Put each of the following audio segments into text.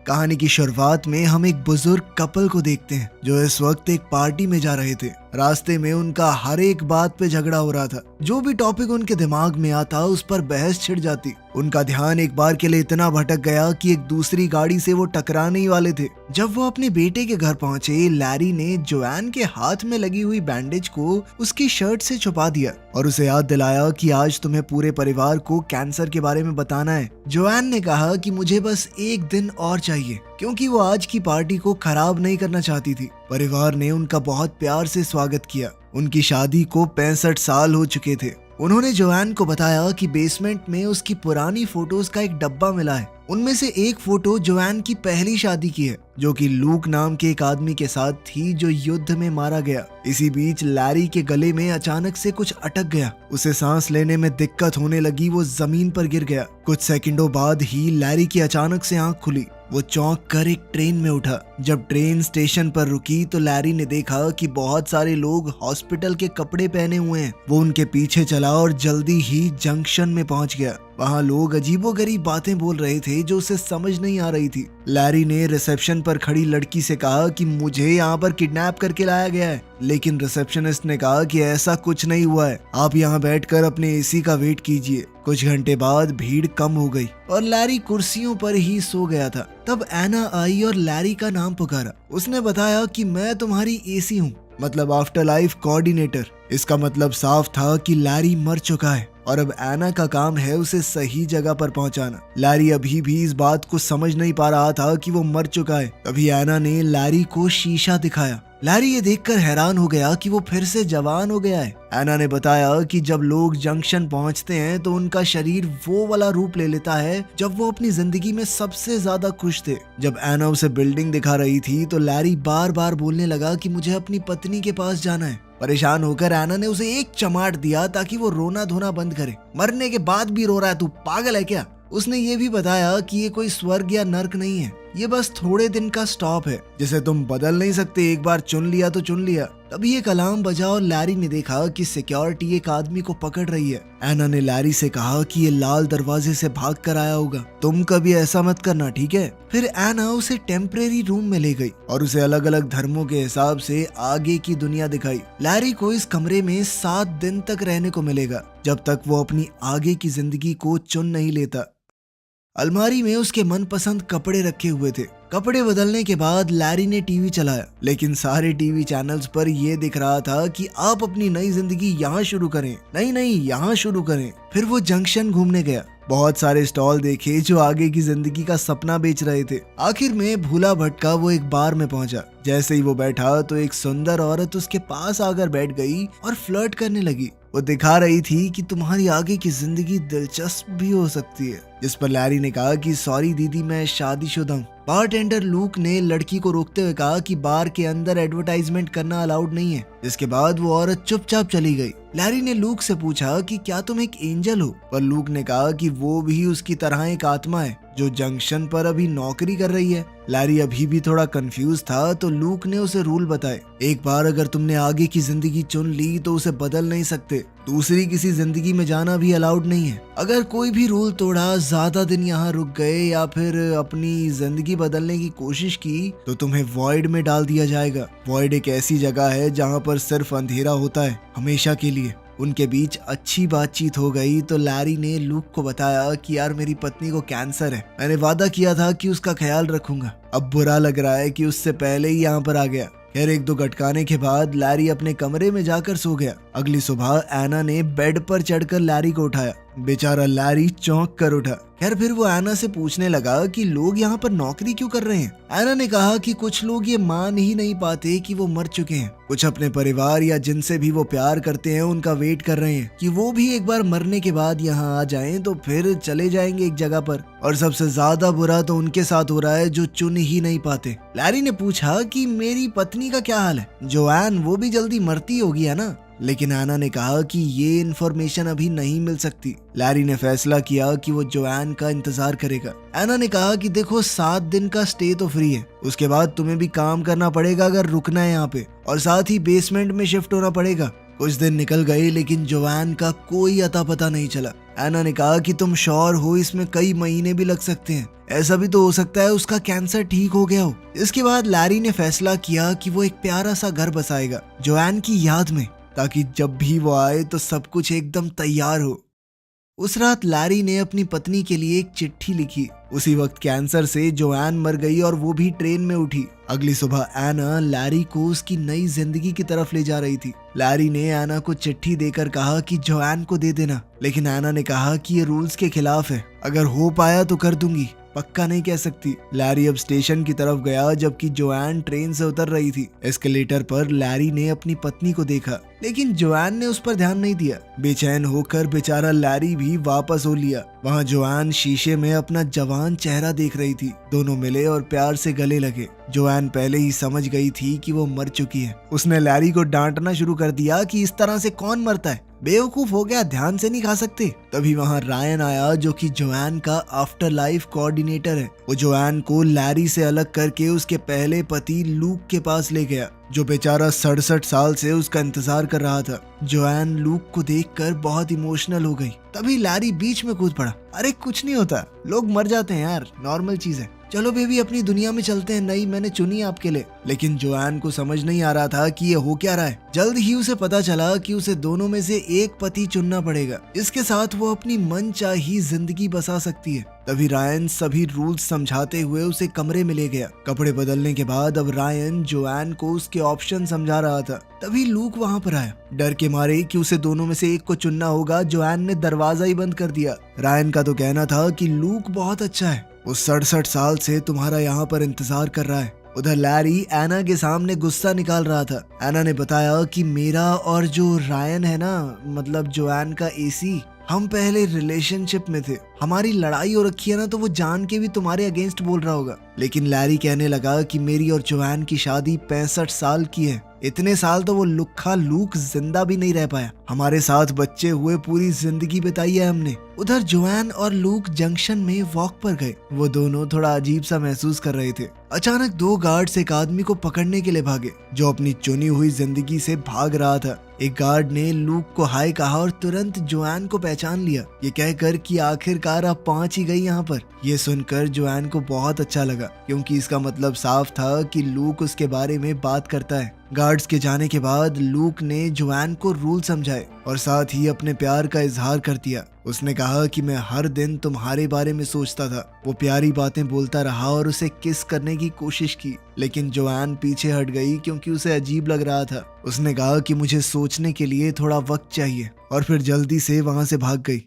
कहानी की शुरुआत में हम एक बुजुर्ग कपल को देखते हैं जो इस वक्त एक पार्टी में जा रहे थे। रास्ते में उनका हर एक बात पे झगड़ा हो रहा था। जो भी टॉपिक उनके दिमाग में आता उस पर बहस छिड़ जाती। उनका ध्यान एक बार के लिए इतना भटक गया कि एक दूसरी गाड़ी से वो टकराने ही वाले थे। जब वो अपने बेटे के घर पहुंचे, लैरी ने जोआन के हाथ में लगी हुई बैंडेज को उसकी शर्ट से छुपा दिया और उसे याद दिलाया कि आज तुम्हें पूरे परिवार को कैंसर के बारे में बताना है। जोआन ने कहा कि मुझे बस एक दिन और चाहिए, क्योंकि वो आज की पार्टी को खराब नहीं करना चाहती थी। परिवार ने उनका बहुत प्यार से स्वागत किया। उनकी शादी को 65 साल हो चुके थे। उन्होंने जोआन को बताया कि बेसमेंट में उसकी पुरानी फोटोज का एक डब्बा मिला है। उनमें से एक फोटो जोआन की पहली शादी की है, जो कि लूक नाम के एक आदमी के साथ थी जो युद्ध में मारा गया। इसी बीच लैरी के गले में अचानक से कुछ अटक गया। उसे सांस लेने में दिक्कत होने लगी। वो जमीन पर गिर गया। कुछ सेकंडों बाद ही लैरी की अचानक से आंख खुली। वो चौंक कर एक ट्रेन में उठा। जब ट्रेन स्टेशन पर रुकी तो लैरी ने देखा कि बहुत सारे लोग हॉस्पिटल के कपड़े पहने हुए हैं। वो उनके पीछे चला और जल्दी ही जंक्शन में पहुंच गया। वहाँ लोग अजीबोगरीब बातें बोल रहे थे जो उसे समझ नहीं आ रही थी। लैरी ने रिसेप्शन पर खड़ी लड़की से कहा कि मुझे यहाँ पर किडनैप करके लाया गया है, लेकिन रिसेप्शनिस्ट ने कहा कि ऐसा कुछ नहीं हुआ है, आप यहाँ बैठकर अपने एसी का वेट कीजिए। कुछ घंटे बाद भीड़ कम हो गई और लैरी कुर्सियों पर ही सो गया था। तब एना आई और लैरी का नाम पुकारा। उसने बताया कि मैं तुम्हारी एसी हूँ, मतलब आफ्टर लाइफ कोऑर्डिनेटर। इसका मतलब साफ था कि लैरी मर चुका है और अब एना का काम है उसे सही जगह पर पहुंचाना। लैरी अभी भी इस बात को समझ नहीं पा रहा था कि वो मर चुका है। तभी एना ने लैरी को शीशा दिखाया। लैरी ये देखकर हैरान हो गया कि वो फिर से जवान हो गया है। एना ने बताया कि जब लोग जंक्शन पहुंचते हैं तो उनका शरीर वो वाला रूप ले लेता है जब वो अपनी जिंदगी में सबसे ज्यादा खुश थे। जब एना उसे बिल्डिंग दिखा रही थी तो लैरी बार बार बोलने लगा कि मुझे अपनी पत्नी के पास जाना है। परेशान होकर एना ने उसे एक चमाट दिया ताकि वो रोना धोना बंद करे। मरने के बाद भी रो रहा है, तू पागल है क्या? उसने ये भी बताया कि ये कोई स्वर्ग या नर्क नहीं है, ये बस थोड़े दिन का स्टॉप है जिसे तुम बदल नहीं सकते। एक बार चुन लिया तो चुन लिया। तभी एक अलार्म बजा और लैरी ने देखा कि सिक्योरिटी एक आदमी को पकड़ रही है। एना ने लैरी से कहा कि ये लाल दरवाजे से भाग कर आया होगा, तुम कभी ऐसा मत करना, ठीक है? फिर एना उसे टेम्परेरी रूम में ले गई और उसे अलग अलग धर्मों के हिसाब से आगे की दुनिया दिखाई। लैरी को इस कमरे में 7 दिन तक रहने को मिलेगा, जब तक वो अपनी आगे की जिंदगी को चुन नहीं लेता। अलमारी में उसके मनपसंद कपड़े रखे हुए थे। कपड़े बदलने के बाद लैरी ने टीवी चलाया, लेकिन सारे टीवी चैनल्स पर यह दिख रहा था कि आप अपनी नई जिंदगी यहाँ शुरू करें, नहीं यहाँ शुरू करें। फिर वो जंक्शन घूमने गया। बहुत सारे स्टॉल देखे जो आगे की जिंदगी का सपना बेच रहे थे। आखिर में भूला भटका वो एक बार में पहुंचा। जैसे ही वो बैठा तो एक सुंदर औरत उसके पास आकर बैठ गई और फ्लर्ट करने लगी। वो दिखा रही थी कि तुम्हारी आगे की जिंदगी दिलचस्प भी हो सकती है। जिस पर लैरी ने कहा कि सॉरी दीदी, मैं शादीशुदा हूँ। बारटेंडर लूक ने लड़की को रोकते हुए कहा कि बार के अंदर एडवर्टाइजमेंट करना अलाउड नहीं है। जिसके बाद वो औरत चुपचाप चली गई। लैरी ने लूक से पूछा कि क्या तुम एक एंजल हो? पर लूक ने कहा कि वो भी उसकी तरह एक आत्मा है जो जंक्शन पर अभी नौकरी कर रही है। लैरी अभी भी थोड़ा कंफ्यूज था तो लूक ने उसे रूल बताए। एक बार अगर तुमने आगे की जिंदगी चुन ली तो उसे बदल नहीं सकते। दूसरी किसी जिंदगी में जाना भी अलाउड नहीं है। अगर कोई भी रूल तोड़ा, ज्यादा दिन यहाँ रुक गए या फिर अपनी जिंदगी बदलने की कोशिश की तो तुम्हें वॉइड में डाल दिया जाएगा। वॉइड एक ऐसी जगह है जहाँ पर सिर्फ अंधेरा होता है, हमेशा के लिए। उनके बीच अच्छी बातचीत हो गई तो लैरी ने लूक को बताया कि यार मेरी पत्नी को कैंसर है, मैंने वादा किया था कि उसका ख्याल रखूंगा। अब बुरा लग रहा है कि उससे पहले ही यहाँ पर आ गया। खैर 1-2 गटकाने के बाद लैरी अपने कमरे में जाकर सो गया। अगली सुबह एना ने बेड पर चढ़कर लैरी को उठाया। बेचारा लैरी चौंक कर उठा। खैर फिर वो एना से पूछने लगा कि लोग यहाँ पर नौकरी क्यों कर रहे हैं। एना ने कहा कि कुछ लोग ये मान ही नहीं पाते कि वो मर चुके हैं। कुछ अपने परिवार या जिनसे भी वो प्यार करते हैं उनका वेट कर रहे हैं कि वो भी एक बार मरने के बाद यहाँ आ जाएं तो फिर चले जाएंगे एक जगह पर। और सबसे ज्यादा बुरा तो उनके साथ हो रहा है जो चुन ही नहीं पाते। लैरी ने पूछा कि मेरी पत्नी का क्या हाल है? जोआन, वो भी जल्दी मरती होगी है ना? लेकिन एना ने कहा कि ये इन्फॉर्मेशन अभी नहीं मिल सकती। लैरी ने फैसला किया कि वो जोआन का इंतजार करेगा। एना ने कहा कि देखो 7 दिन का स्टे तो फ्री है, उसके बाद तुम्हें भी काम करना पड़ेगा अगर रुकना है यहाँ पे, और साथ ही बेसमेंट में शिफ्ट होना पड़ेगा। कुछ दिन निकल गए लेकिन जोआन का कोई अता पता नहीं चला। एना ने कहा कि तुम श्योर हो इसमें कई महीने भी लग सकते हैं, ऐसा भी तो हो सकता है उसका कैंसर ठीक हो गया हो। इसके बाद लैरी ने फैसला किया कि वो एक प्यारा सा घर बसाएगा जोआन की याद में, ताकि जब भी वो आए तो सब कुछ एकदम तैयार हो। उस रात लैरी ने अपनी पत्नी के लिए एक चिट्ठी लिखी। उसी वक्त कैंसर से जोआन मर गई और वो भी ट्रेन में उठी। अगली सुबह एना लैरी को उसकी नई जिंदगी की तरफ ले जा रही थी। लैरी ने एना को चिट्ठी देकर कहा कि जोआन को दे देना, लेकिन एना ने कहा कि ये रूल्स के खिलाफ है, अगर हो पाया तो कर दूंगी, पक्का नहीं कह सकती। लैरी अब स्टेशन की तरफ गया जबकि जोआन ट्रेन से उतर रही थी। एस्केलेटर पर लैरी ने अपनी पत्नी को देखा, लेकिन जोआन ने उस पर ध्यान नहीं दिया। बेचैन होकर बेचारा लैरी भी वापस हो लिया। वहाँ जोआन शीशे में अपना जवान चेहरा देख रही थी। दोनों मिले और प्यार से गले लगे। जोआन पहले ही समझ गई थी कि वो मर चुकी है। उसने लैरी को डांटना शुरू कर दिया कि इस तरह से कौन मरता है, बेवकूफ हो गया, ध्यान से नहीं खा सकते। तभी वहाँ रायन आया जो कि जोआन का आफ्टर लाइफ कोऑर्डिनेटर है। वो जोआन को लैरी से अलग करके उसके पहले पति लूक के पास ले गया, जो बेचारा 67 साल से उसका इंतजार कर रहा था। जोआन लूक को देखकर बहुत इमोशनल हो गई। तभी लैरी बीच में कूद पड़ा। अरे कुछ नहीं होता, लोग मर जाते हैं यार, नॉर्मल चीज है, चलो बेबी अपनी दुनिया में चलते हैं, नई मैंने चुनी आपके लिए। लेकिन जोआन को समझ नहीं आ रहा था कि ये हो क्या रहा है। जल्द ही उसे पता चला कि उसे दोनों में से एक पति चुनना पड़ेगा, इसके साथ वो अपनी मनचाही जिंदगी बसा सकती है। तभी रायन सभी रूल्स समझाते हुए उसे कमरे में ले गया। कपड़े बदलने के बाद अब रायन जोआन को उसके ऑप्शन समझा रहा था। तभी लूक वहाँ पर आया। डर के मारे कि उसे दोनों में से एक को चुनना होगा, जोआन ने दरवाजा ही बंद कर दिया। रायन का तो कहना था कि लूक बहुत अच्छा है, वो 67 साल से तुम्हारा यहाँ पर इंतजार कर रहा है। उधर लैरी एना के सामने गुस्सा निकाल रहा था। एना ने बताया कि मेरा और जो रायन है ना, मतलब जोआन का एसी, हम पहले रिलेशनशिप में थे, हमारी लड़ाई हो रखी है ना, तो वो जान के भी तुम्हारे अगेंस्ट बोल रहा होगा। लेकिन लैरी कहने लगा कि मेरी और जोआन की शादी 65 साल की है, इतने साल तो वो लुक्खा लूक जिंदा भी नहीं रह पाया, हमारे साथ बच्चे हुए पूरी जिंदगी बिताई है हमने। उधर जोआन और लूक जंक्शन में वॉक पर गए। वो दोनों थोड़ा अजीब सा महसूस कर रहे थे। अचानक 2 गार्ड्स एक आदमी को पकड़ने के लिए भागे जो अपनी चुनी हुई जिंदगी से भाग रहा था। एक गार्ड ने लूक को हाय कहा और तुरंत जोआन को पहचान लिया, ये कहकर कि आखिरकार आप पहुंच ही गई यहाँ पर। ये सुनकर जोआन को बहुत अच्छा लगा, क्योंकि इसका मतलब साफ था कि लूक उसके बारे में बात करता है। गार्ड्स के जाने के बाद लूक ने जोआन को रूल समझाए और साथ ही अपने प्यार का इजहार कर दिया। उसने कहा कि मैं हर दिन तुम्हारे बारे में सोचता था। वो प्यारी बातें बोलता रहा और उसे किस करने की कोशिश की, लेकिन जोआन पीछे हट गई क्योंकि उसे अजीब लग रहा था। उसने कहा कि मुझे सोचने के लिए थोड़ा वक्त चाहिए और फिर जल्दी से वहां से भाग गई।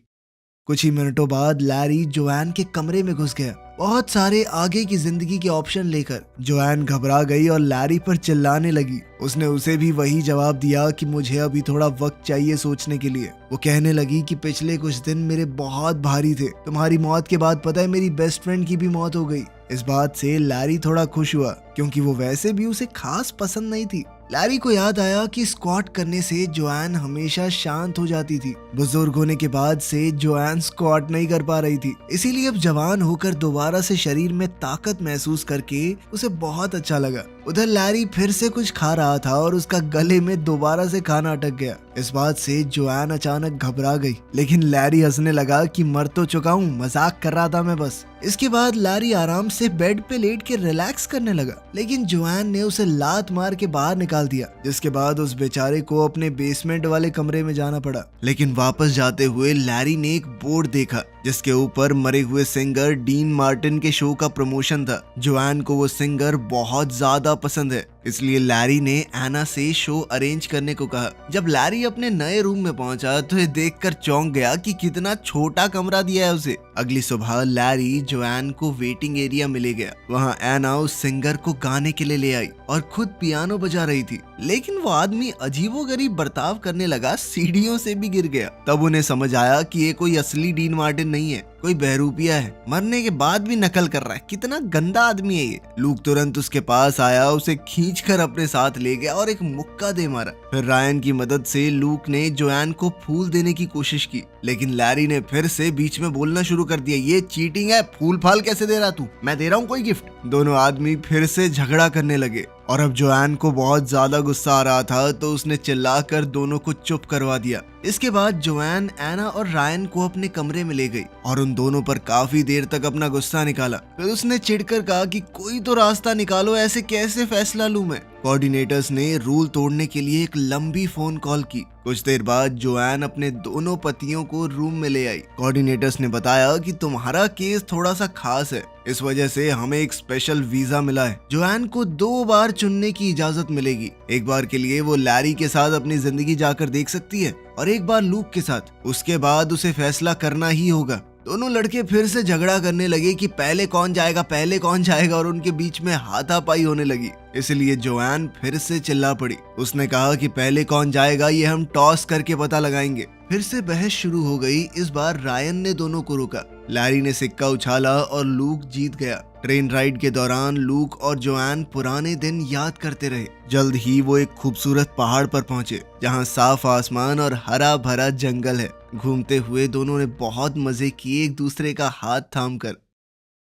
कुछ ही मिनटों बाद लैरी जोआन के कमरे में घुस गया, बहुत सारे आगे की जिंदगी के ऑप्शन लेकर। जोआन घबरा गई और लैरी पर चिल्लाने लगी। उसने उसे भी वही जवाब दिया कि मुझे अभी थोड़ा वक्त चाहिए सोचने के लिए। वो कहने लगी कि पिछले कुछ दिन मेरे बहुत भारी थे, तुम्हारी मौत के बाद पता है मेरी बेस्ट फ्रेंड की भी मौत हो गई। इस बात से लैरी थोड़ा खुश हुआ, क्योंकि वो वैसे भी उसे खास पसंद नहीं थी। लैरी को याद आया कि स्क्वाट करने से जोआन हमेशा शांत हो जाती थी। बुजुर्ग होने के बाद से जोआन स्क्वाट नहीं कर पा रही थी, इसीलिए अब जवान होकर दोबारा से शरीर में ताकत महसूस करके उसे बहुत अच्छा लगा। उधर लैरी फिर से कुछ खा रहा था और उसका गले में दोबारा से खाना अटक गया। इस बात से जोआन अचानक घबरा गई, लेकिन लैरी हंसने लगा कि मर तो चुका हूँ, मजाक कर रहा था मैं बस। इसके बाद लैरी आराम से बेड पे लेट के रिलैक्स करने लगा, लेकिन जोआन ने उसे लात मार के बाहर निकाल दिया, जिसके बाद उस बेचारे को अपने बेसमेंट वाले कमरे में जाना पड़ा। लेकिन वापस जाते हुए लैरी ने एक बोर्ड देखा जिसके ऊपर मरे हुए सिंगर डीन मार्टिन के शो का प्रमोशन था। जोआन को वो सिंगर बहुत ज्यादा पसंद है, इसलिए लैरी ने एना से शो अरेंज करने को कहा। जब लैरी अपने नए रूम में पहुंचा तो ये देखकर चौंक गया कि कितना छोटा कमरा दिया है उसे। अगली सुबह लैरी जोआन को वेटिंग एरिया में ले गया। वहाँ एना उस सिंगर को गाने के लिए ले आई और खुद पियानो बजा रही थी, लेकिन वो आदमी अजीबोगरीब बर्ताव करने लगा, सीढ़ियों से भी गिर गया। तब उन्हें समझ आया कि ये कोई असली डीन मार्टिन नहीं है, कोई बहरूपिया है, मरने के बाद भी नकल कर रहा है, कितना गंदा आदमी है ये। लूक तुरंत उसके पास आया, उसे खींचकर अपने साथ ले गया और एक मुक्का दे मारा। फिर रायन की मदद से लूक ने जोआन को फूल देने की कोशिश की, लेकिन लैरी ने फिर से बीच में बोलना शुरू कर दिया, ये चीटिंग है, फूल फाल कैसे दे रहा तू, मैं दे रहा हूँ कोई गिफ्ट। दोनों आदमी फिर से झगड़ा करने लगे और अब जोआन को बहुत ज्यादा गुस्सा आ रहा था, तो उसने चिल्लाकर दोनों को चुप करवा दिया। इसके बाद जोआन एना और रायन को अपने कमरे में ले गई और उन दोनों पर काफी देर तक अपना गुस्सा निकाला। फिर उसने चिढ़कर कहा कि कोई तो रास्ता निकालो, ऐसे कैसे फैसला लूं मैं। कोऑर्डिनेटर्स ने रूल तोड़ने के लिए एक लंबी फोन कॉल की। कुछ देर बाद जोआन अपने दोनों पतियों को रूम में ले आई। कोऑर्डिनेटर्स ने बताया कि तुम्हारा केस थोड़ा सा खास है, इस वजह से हमें एक स्पेशल वीजा मिला है। जोआन को 2 बार चुनने की इजाजत मिलेगी। एक बार के लिए वो लैरी के साथ अपनी जिंदगी जाकर देख सकती है और एक बार लूक के साथ। उसके बाद उसे फैसला करना ही होगा। दोनों लड़के फिर से झगड़ा करने लगे कि पहले कौन जाएगा और उनके बीच में हाथापाई होने लगी। इसलिए जोआन फिर से चिल्ला पड़ी। उसने कहा कि पहले कौन जाएगा ये हम टॉस करके पता लगाएंगे। फिर से बहस शुरू हो गई। इस बार रायन ने दोनों को रोका। लैरी ने सिक्का उछाला और लूक जीत गया। ट्रेन राइड के दौरान लूक और जोआन पुराने दिन याद करते रहे। जल्द ही वो एक खूबसूरत पहाड़ पर पहुंचे, जहां साफ आसमान और हरा भरा जंगल है। घूमते हुए दोनों ने बहुत मजे किए, एक दूसरे का हाथ थामकर।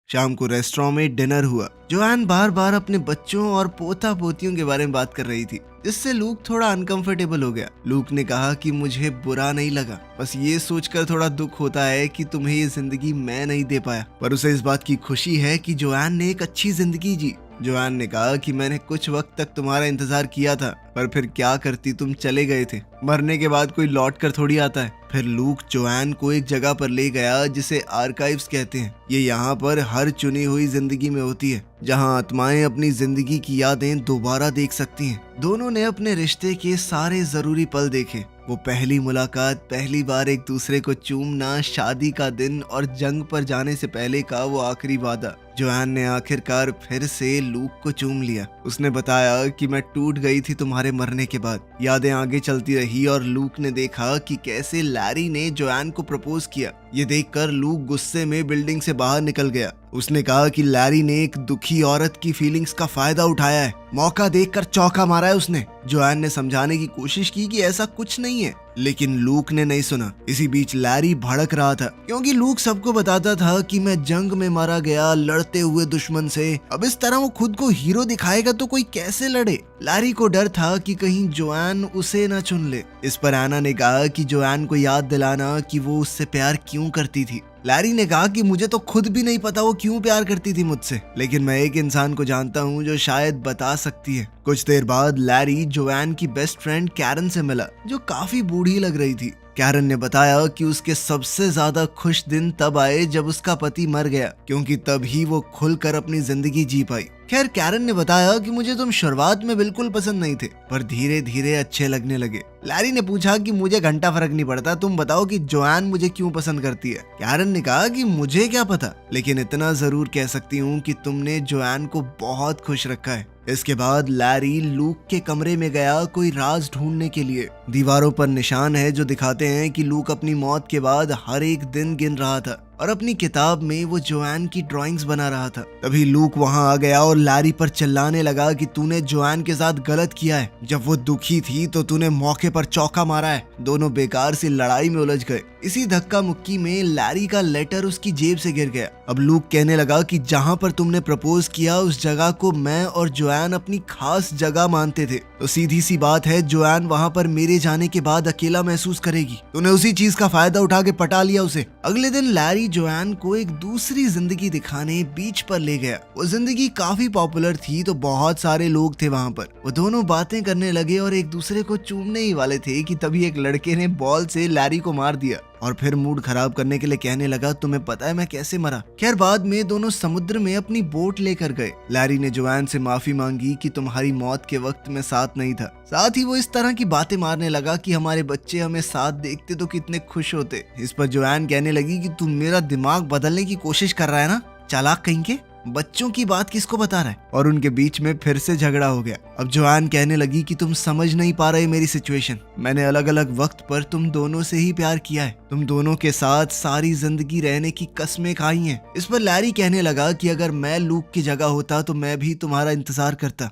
शाम को रेस्टोरेंट में डिनर हुआ। जोआन बार बार अपने बच्चों और पोता पोतियों के बारे में बात कर रही थी, जिससे लूक थोड़ा अनकंफर्टेबल हो गया। लूक ने कहा कि मुझे बुरा नहीं लगा, बस ये सोचकर थोड़ा दुख होता है कि तुम्हें ये जिंदगी मैं नहीं दे पाया। पर उसे इस बात की खुशी है कि जोआन ने एक अच्छी जिंदगी जी। जोआन ने कहा कि मैंने कुछ वक्त तक तुम्हारा इंतजार किया था, पर फिर क्या करती, तुम चले गए थे। मरने के बाद कोई लौट कर थोड़ी आता है। फिर लूक जोआन को एक जगह पर ले गया जिसे आर्काइव्स कहते हैं। ये यहाँ पर हर चुनी हुई जिंदगी में होती है, जहाँ आत्माएं अपनी जिंदगी की यादें दोबारा देख सकती हैं। दोनों ने अपने रिश्ते के सारे जरूरी पल देखे। वो पहली मुलाकात, पहली बार एक दूसरे को चूमना, शादी का दिन और जंग पर जाने से पहले का वो आखिरी वादा। जोआन ने आखिरकार फिर से लूक को चूम लिया। उसने बताया कि मैं टूट गई थी तुम्हारे मरने के बाद। यादें आगे चलती रही और लूक ने देखा कि कैसे लैरी ने जोआन को प्रपोज किया। ये देखकर लूक गुस्से में बिल्डिंग से बाहर निकल गया। उसने कहा कि लैरी ने एक दुखी औरत की फीलिंग्स का फायदा उठाया है, मौका देखकर चौका मारा है उसने। जोआन ने समझाने की कोशिश की कि ऐसा कुछ नहीं है, लेकिन लूक ने नहीं सुना। इसी बीच लैरी भड़क रहा था, क्योंकि लूक सबको बताता था कि मैं जंग में मारा गया लड़ते हुए दुश्मन से। अब इस तरह वो खुद को हीरो दिखाएगा तो कोई कैसे लड़े। लैरी को डर था कि कहीं जोआन उसे न चुन ले। इस पर एना ने कहा कि जोआन को याद दिलाना कि वो उससे प्यार क्यों करती थी। लैरी ने कहा कि मुझे तो खुद भी नहीं पता वो क्यों प्यार करती थी मुझसे, लेकिन मैं एक इंसान को जानता हूँ जो शायद बता सकती है। कुछ देर बाद लैरी जोआन की बेस्ट फ्रेंड कैरन से मिला, जो काफी बूढ़ी लग रही थी। कैरन ने बताया कि उसके सबसे ज्यादा खुश दिन तब आए जब उसका पति मर गया, क्योंकि तभी वो खुलकर अपनी जिंदगी जी पाई। खैर, कैरन ने बताया कि मुझे तुम शुरुआत में बिल्कुल पसंद नहीं थे, पर धीरे धीरे अच्छे लगने लगे। लैरी ने पूछा कि मुझे घंटा फर्क नहीं पड़ता, तुम बताओ कि जोआन मुझे क्यों पसंद करती है। कैरन ने कहा कि मुझे क्या पता, लेकिन इतना जरूर कह सकती हूँ कि तुमने जोआन को बहुत खुश रखा है। इसके बाद लैरी लूक के कमरे में गया कोई राज ढूंढने के लिए। दीवारों पर निशान है जो दिखाते हैं कि लूक अपनी मौत के बाद हर एक दिन गिन रहा था और अपनी किताब में वो जोआन की ड्राइंग्स बना रहा था। तभी लूक वहां आ गया और लैरी पर चिल्लाने लगा कि तूने जोआन के साथ गलत किया है। जब वो दुखी थी तो तूने मौके पर चौका मारा है। दोनों बेकार सी लड़ाई में उलझ गए। इसी धक्का मुक्की में लैरी का लेटर उसकी जेब से गिर गया। अब लूक कहने लगा कि जहां पर तुमने प्रपोज किया उस जगह को मैं और जोआन अपनी खास जगह मानते थे, तो सीधी सी बात है जोआन वहां पर मेरे जाने के बाद अकेला महसूस करेगी। तूने उसी चीज का फायदा उठा के पटा लिया उसे। अगले दिन लैरी जोआन को एक दूसरी जिंदगी दिखाने बीच पर ले गया। वो जिंदगी काफी पॉपुलर थी, तो बहुत सारे लोग थे वहां पर। वो दोनों बातें करने लगे और एक दूसरे को चूमने ही वाले थे कि तभी एक लड़के ने बॉल से लैरी को मार दिया और फिर मूड खराब करने के लिए कहने लगा, तुम्हें पता है मैं कैसे मरा। खैर, बाद में दोनों समुद्र में अपनी बोट लेकर गए। लैरी ने जोआन से माफी मांगी कि तुम्हारी मौत के वक्त में साथ नहीं था। साथ ही वो इस तरह की बातें मारने लगा कि हमारे बच्चे हमें साथ देखते तो कितने खुश होते। इस पर जोआन कहने लगी कि तुम मेरा दिमाग बदलने की कोशिश कर रहा है ना, चालाक कहीं के। बच्चों की बात किसको बता रहा है? और उनके बीच में फिर से झगड़ा हो गया। अब जोआन कहने लगी कि तुम समझ नहीं पा रहे मेरी सिचुएशन। मैंने अलग अलग वक्त पर तुम दोनों से ही प्यार किया है, तुम दोनों के साथ सारी जिंदगी रहने की कस्में खाई हैं। इस पर लैरी कहने लगा कि अगर मैं लूक की जगह होता तो मैं भी तुम्हारा इंतजार करता।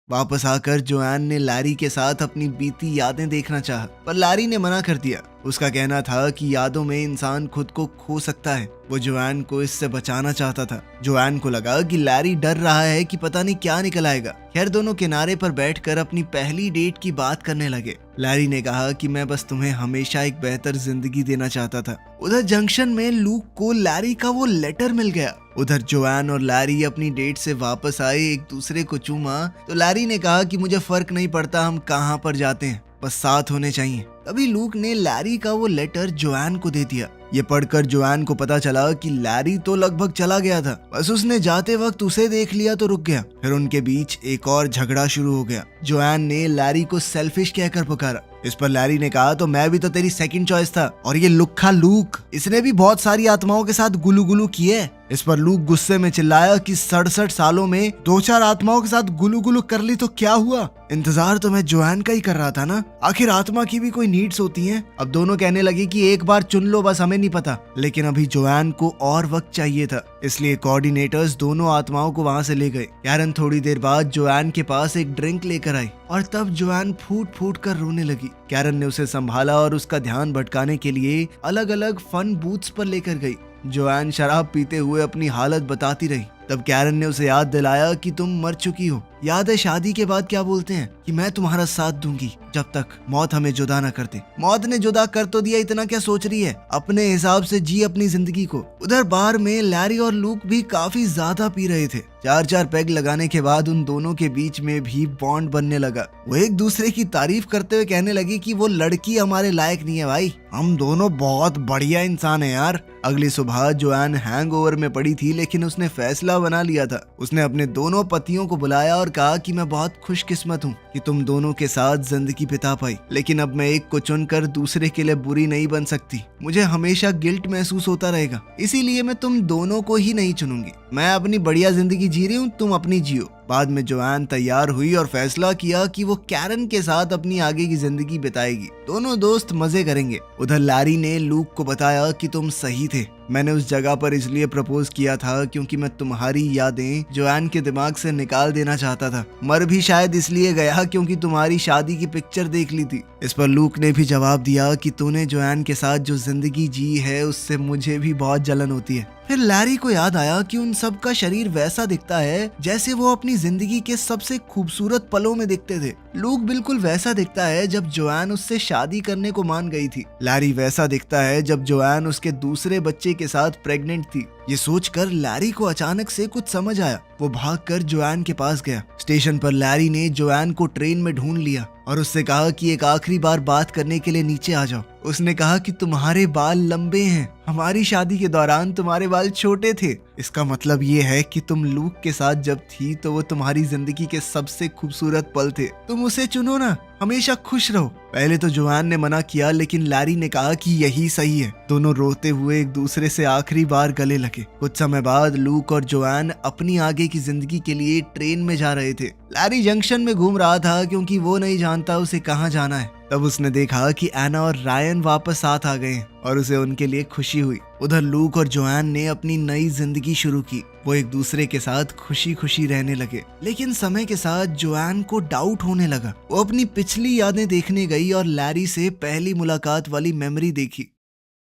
वापस आकर जोआन ने लैरी के साथ अपनी बीती यादें देखना चाहा, पर लैरी ने मना कर दिया। उसका कहना था कि यादों में इंसान खुद को खो सकता है। वो जोआन को इससे बचाना चाहता था। जोआन को लगा कि लैरी डर रहा है कि पता नहीं क्या निकल आएगा। खैर दोनों किनारे पर बैठकर अपनी पहली डेट की बात करने लगे। लैरी ने कहा कि मैं बस तुम्हें हमेशा एक बेहतर जिंदगी देना चाहता था। उधर जंक्शन में लूक को लैरी का वो लेटर मिल गया। उधर जोआन और लैरी अपनी डेट से वापस आए, एक दूसरे को चूमा तो लैरी ने कहा कि मुझे फर्क नहीं पड़ता हम कहाँ पर जाते हैं, बस साथ होने चाहिए। तभी लूक ने लैरी का वो लेटर जोआन को दे दिया। ये पढ़कर जोआन को पता चला कि लैरी तो लगभग चला गया था, बस उसने जाते वक्त उसे देख लिया तो रुक गया। फिर उनके बीच एक और झगड़ा शुरू हो गया। जोआन ने लैरी को सेल्फिश कहकर पुकारा। इस पर लैरी ने कहा तो मैं भी तो तेरी सेकंड चॉइस था, और ये लुक्खा लूक, इसने भी बहुत सारी आत्माओं के साथ गुलू गुलू किए। इस पर लूक गुस्से में चिल्लाया कि 67 सालों में 2-4 आत्माओं के साथ गुलू गुलू कर ली तो क्या हुआ? इंतजार तो मैं जोआन का ही कर रहा था ना, आखिर आत्मा की भी कोई नीड्स होती हैं। अब दोनों कहने लगे कि एक बार चुन लो, बस हमें नहीं पता। लेकिन अभी जोआन को और वक्त चाहिए था, इसलिए कोऑर्डिनेटर्स दोनों आत्माओं को वहां से ले गए। कैरन थोड़ी देर बाद जोआन के पास एक ड्रिंक लेकर आई और तब जोआन फूट फूट कर रोने लगी। कैरन ने उसे संभाला और उसका ध्यान भटकाने के लिए अलग अलग फन बूथ्स पर लेकर गई। जोआन शराब पीते हुए अपनी हालत बताती रही। तब कैरन ने उसे याद दिलाया कि तुम मर चुकी हो। याद है शादी के बाद क्या बोलते हैं कि मैं तुम्हारा साथ दूंगी जब तक मौत हमें जुदा न कर दे। मौत ने जुदा कर तो दिया, इतना क्या सोच रही है? अपने हिसाब से जी अपनी जिंदगी को। उधर बार में लैरी और लूक भी काफी ज्यादा पी रहे थे। 4-4 पैग लगाने के बाद उन दोनों के बीच में भी बॉन्ड बनने लगा। वो एक दूसरे की तारीफ करते हुए कहने लगी कि वो लड़की हमारे लायक नहीं है भाई, हम दोनों बहुत बढ़िया इंसान है यार। अगली सुबह जोआन हैंगओवर में पड़ी थी, लेकिन उसने फैसला बना लिया था। उसने अपने दोनों पतियों को बुलाया और कहा कि मैं बहुत खुशकिस्मत हूँ कि तुम दोनों के साथ जिंदगी बिता पाई, लेकिन अब मैं एक को चुनकर दूसरे के लिए बुरी नहीं बन सकती। मुझे हमेशा गिल्ट महसूस होता रहेगा, इसीलिए मैं तुम दोनों को ही नहीं चुनूंगी। मैं अपनी बढ़िया जिंदगी जी रही हूँ, तुम अपनी जियो। बाद में जोआन तैयार हुई और फैसला किया कि वो कैरन के साथ अपनी आगे की जिंदगी बिताएगी। दोनों दोस्त मजे करेंगे। उधर लैरी ने लूक को बताया कि तुम सही थे, मैंने उस जगह पर इसलिए प्रपोज किया था क्योंकि मैं तुम्हारी यादें जोआन के दिमाग से निकाल देना चाहता था। मर भी शायद इसलिए गया क्योंकि तुम्हारी शादी की पिक्चर देख ली थी। इस पर लूक ने भी जवाब दिया कि तूने जोआन के साथ जो जिंदगी जी है उससे मुझे भी बहुत जलन होती है। फिर लैरी को याद आया कि उन सब का शरीर वैसा दिखता है जैसे वो अपनी जिंदगी के सबसे खूबसूरत पलों में दिखते थे। लूक बिल्कुल वैसा दिखता है जब जोआन उससे शादी करने को मान गई थी। लैरी वैसा दिखता है जब जोआन उसके दूसरे बच्चे के साथ प्रेग्नेंट थी। ये सोचकर लैरी को अचानक से कुछ समझ आया। वो भागकर जोआन के पास गया। स्टेशन पर लैरी ने जोआन को ट्रेन में ढूंढ लिया और उससे कहा कि एक आखिरी बार बात करने के लिए नीचे आ जाओ। उसने कहा कि तुम्हारे बाल लंबे हैं, हमारी शादी के दौरान तुम्हारे बाल छोटे थे। इसका मतलब ये है कि तुम लूक के साथ जब थी तो वो तुम्हारी जिंदगी के सबसे खूबसूरत पल थे। तुम उसे चुनो ना, हमेशा खुश रहो। पहले तो जोआन ने मना किया, लेकिन लैरी ने कहा कि यही सही है। दोनों रोते हुए एक दूसरे से आखिरी बार गले लगे। कुछ समय बाद लूक और जोआन अपनी आगे की जिंदगी के लिए ट्रेन में जा रहे थे। लैरी जंक्शन में घूम रहा था क्योंकि वो नहीं जानता उसे कहाँ जाना है। तब उसने देखा कि एना और रायन वापस साथ आ गए और उसे उनके लिए खुशी हुई। उधर लूक और जोआन ने अपनी नई जिंदगी शुरू की। वो एक दूसरे के साथ खुशी खुशी रहने लगे। लेकिन समय के साथ जोआन को डाउट होने लगा। वो अपनी पिछली यादें देखने गई और लैरी से पहली मुलाकात वाली मेमोरी देखी।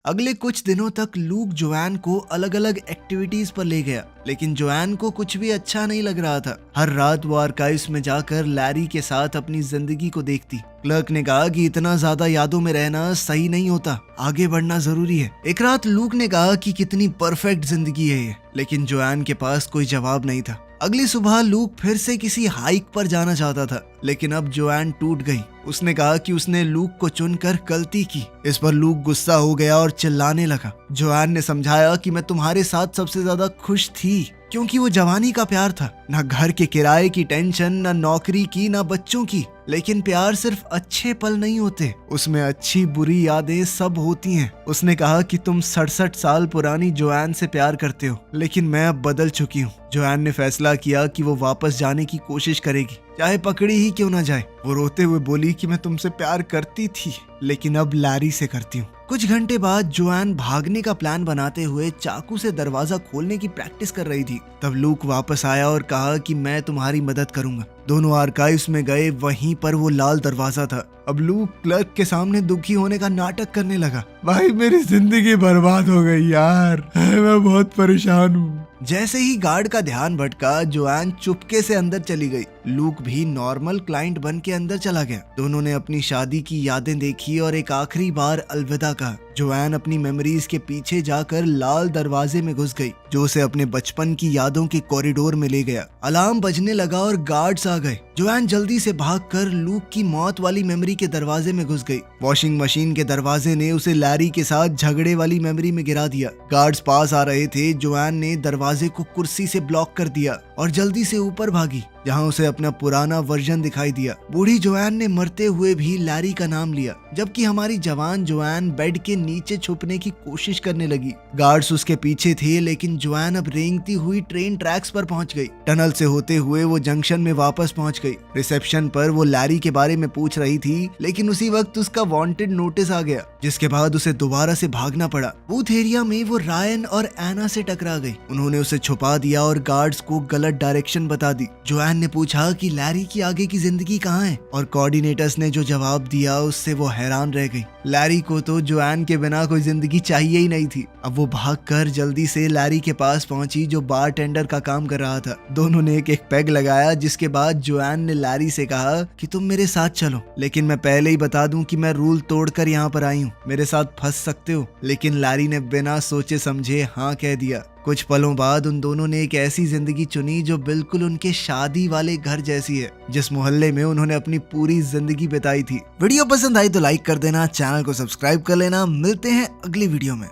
अगले कुछ दिनों तक लूक जोआन को अलग अलग एक्टिविटीज पर ले गया, लेकिन जोआन को कुछ भी अच्छा नहीं लग रहा था। हर रात वो आर्काइव्स में जाकर लैरी के साथ अपनी जिंदगी को देखती। क्लर्क ने कहा कि इतना ज्यादा यादों में रहना सही नहीं होता, आगे बढ़ना जरूरी है। एक रात लूक ने कहा कि कितनी परफेक्ट जिंदगी है ये, लेकिन जोआन के पास कोई जवाब नहीं था। अगली सुबह लूक फिर से किसी हाइक पर जाना चाहता था, लेकिन अब जोआन टूट गई। उसने कहा कि उसने लूक को चुनकर गलती की। इस पर लूक गुस्सा हो गया और चिल्लाने लगा। जोआन ने समझाया कि मैं तुम्हारे साथ सबसे ज्यादा खुश थी क्योंकि वो जवानी का प्यार था, ना घर के किराए की टेंशन, ना नौकरी की, ना बच्चों की। लेकिन प्यार सिर्फ अच्छे पल नहीं होते, उसमें अच्छी बुरी यादें सब होती हैं। उसने कहा कि तुम 67 साल पुरानी जोआन से प्यार करते हो, लेकिन मैं अब बदल चुकी हूँ। जोआन ने फैसला किया कि वो वापस जाने की कोशिश करेगी, चाहे पकड़ी ही क्यों ना जाए। वो रोते हुए बोली कि मैं तुमसे प्यार करती थी, लेकिन अब लैरी से करती हूँ। कुछ घंटे बाद जोआन भागने का प्लान बनाते हुए चाकू से दरवाजा खोलने की प्रैक्टिस कर रही थी। तब लूक वापस आया और कहा कि मैं तुम्हारी मदद करूंगा। दोनों आर्काइव्स में गए, वहीं पर वो लाल दरवाजा था। अब लूक क्लर्क के सामने दुखी होने का नाटक करने लगा। भाई मेरी जिंदगी बर्बाद हो गई यार, मैं बहुत परेशान हूँ। जैसे ही गार्ड का ध्यान भटका, जोआन चुपके से अंदर चली गई। लूक भी नॉर्मल क्लाइंट बन के अंदर चला गया। दोनों ने अपनी शादी की यादें देखी और एक आखिरी बार अलविदा कहा। जोआन अपनी मेमोरीज के पीछे जाकर लाल दरवाजे में घुस गई, जो उसे अपने बचपन की यादों के कॉरिडोर में ले गया। अलार्म बजने लगा और गार्ड्स आ गए। जोआन जल्दी से भागकर लूक की मौत वाली मेमोरी के दरवाजे में घुस गई। वॉशिंग मशीन के दरवाजे ने उसे लैरी के साथ झगड़े वाली मेमोरी में गिरा दिया। गार्ड्स पास आ रहे थे। जोआन ने दरवाजे को कुर्सी से ब्लॉक कर दिया और जल्दी से ऊपर भागी, जहां उसे अपना पुराना वर्जन दिखाई दिया। बूढ़ी जोआन ने मरते हुए भी लैरी का नाम लिया, जबकि हमारी जवान जोआन बेड के नीचे छुपने की कोशिश करने लगी। गार्ड्स उसके पीछे थे, लेकिन जोआन अब रेंगती हुई ट्रेन ट्रैक्स पर पहुंच गई। टनल से होते हुए वो जंक्शन में वापस पहुंच गई। रिसेप्शन पर वो लैरी के बारे में पूछ रही थी, लेकिन उसी वक्त उसका वांटेड नोटिस आ गया, जिसके बाद उसे दोबारा से भागना पड़ा। बूथ एरिया में वो रायन और एना से टकरा गई। उन्होंने उसे छुपा दिया और गार्ड्स को गलत डायरेक्शन बता दी। जोआन ने पूछा कि लैरी की आगे की जिंदगी कहाँ है, और कोऑर्डिनेटर्स ने जो जवाब दिया उससे वो हैरान रह गई। लैरी को तो जोआन के बिना कोई जिंदगी चाहिए ही नहीं थी। अब वो भागकर जल्दी से लैरी के पास पहुंची, जो बारटेंडर का काम कर रहा था। दोनों ने एक एक पैग लगाया, जिसके बाद जोआन ने लैरी से कहा कि तुम मेरे साथ चलो, लेकिन मैं पहले ही बता दूं कि मैं रूल तोड़कर यहाँ पर आई हूँ, मेरे साथ फंस सकते हो। लेकिन लैरी ने बिना सोचे समझे हाँ कह दिया। कुछ पलों बाद उन दोनों ने एक ऐसी जिंदगी चुनी जो बिल्कुल उनके शादी वाले घर जैसी है, जिस मोहल्ले में उन्होंने अपनी पूरी जिंदगी बिताई थी। वीडियो पसंद आई तो लाइक कर देना, चैनल को सब्सक्राइब कर लेना। मिलते हैं अगली वीडियो में।